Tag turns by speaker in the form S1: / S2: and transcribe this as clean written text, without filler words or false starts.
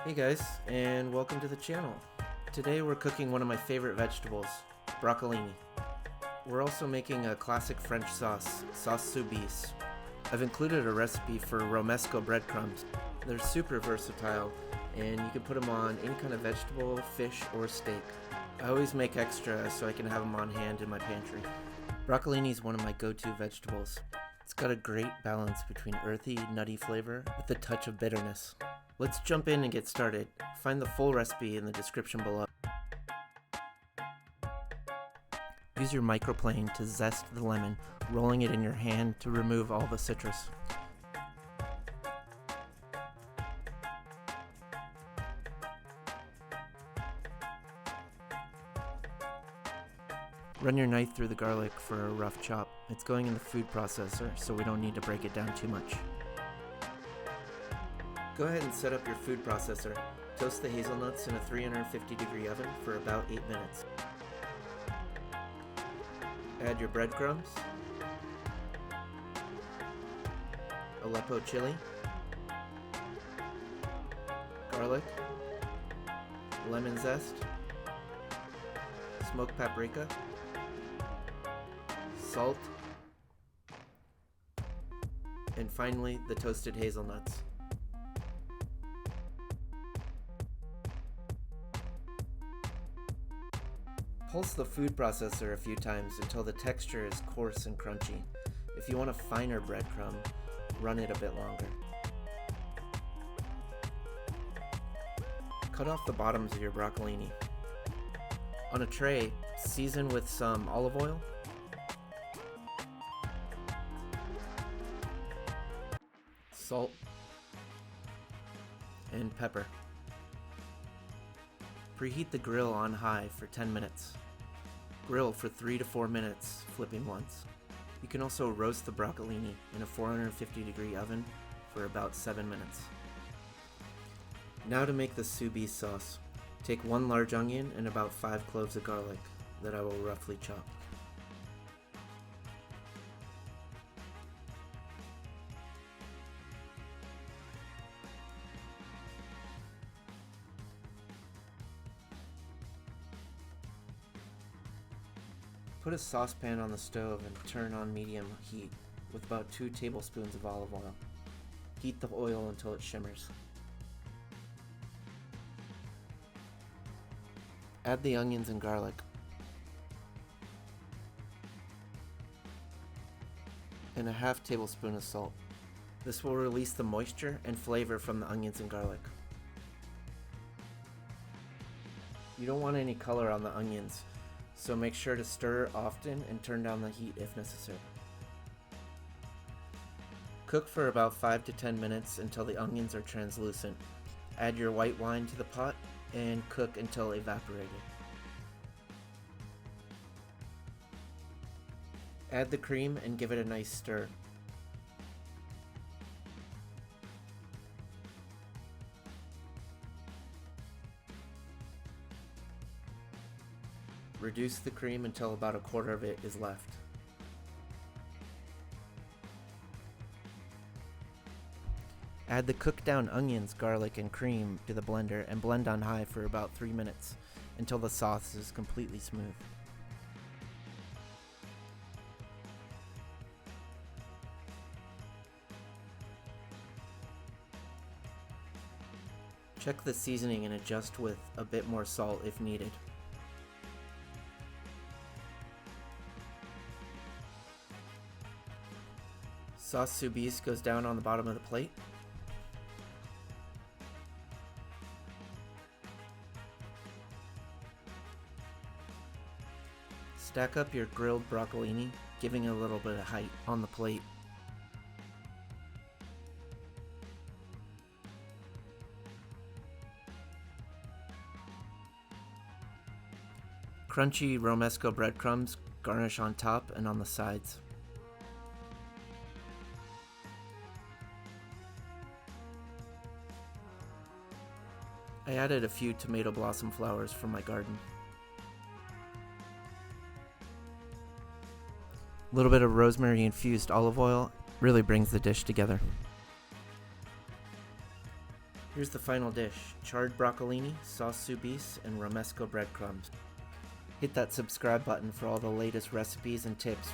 S1: Hey guys, and welcome to the channel. Today we're cooking one of my favorite vegetables, broccolini. We're also making a classic French sauce Soubise. I've included a recipe for ROMESCO breadcrumbs. They're super versatile, and you can put them on any kind of vegetable, fish, or steak. I always make extra so I can have them on hand in my pantry. Broccolini is one of my go-to vegetables. It's got a great balance between earthy, nutty flavor with a touch of bitterness. Let's jump in and get started. Find the full recipe in the description below. Use your microplane to zest the lemon, rolling it in your hand to remove all the citrus. Run your knife through the garlic for a rough chop. It's going in the food processor, so we don't need to break it down too much. Go ahead and set up your food processor. Toast the hazelnuts in a 350-degree oven for about 8 minutes. Add your breadcrumbs, Aleppo Chili, garlic, lemon zest, smoked paprika, salt, and finally the toasted hazelnuts. Pulse the food processor a few times until the texture is coarse and crunchy. If you want a finer breadcrumb, run it a bit longer. Cut off the bottoms of your broccolini. On a tray, season with some olive oil, salt, and pepper. Preheat the grill on high for 10 minutes. Grill for 3 to 4 minutes, flipping once. You can also roast the broccolini in a 450-degree oven for about 7 minutes. Now to make the Soubise sauce. Take 1 large onion and about 5 cloves of garlic that I will roughly chop. Put a saucepan on the stove and turn on medium heat with about 2 tablespoons of olive oil. Heat the oil until it shimmers. Add the onions and garlic and a half tablespoon of salt. This will release the moisture and flavor from the onions and garlic. You don't want any color on the onions, so make sure to stir often and turn down the heat if necessary. Cook for about 5 to 10 minutes until the onions are translucent. Add your white wine to the pot and cook until evaporated. Add the cream and give it a nice stir. Reduce the cream until about a quarter of it is left. Add the cooked down onions, garlic, and cream to the blender and blend on high for about 3 minutes until the sauce is completely smooth. Check the seasoning and adjust with a bit more salt if needed. Sauce Soubise goes down on the bottom of the plate. Stack up your grilled broccolini, giving it a little bit of height on the plate. Crunchy ROMESCO breadcrumbs garnish on top and on the sides. I added a few tomato blossom flowers from my garden. A little bit of rosemary infused olive oil really brings the dish together. Here's the final dish: charred broccolini, sauce Soubise, and ROMESCO breadcrumbs. Hit that subscribe button for all the latest recipes and tips.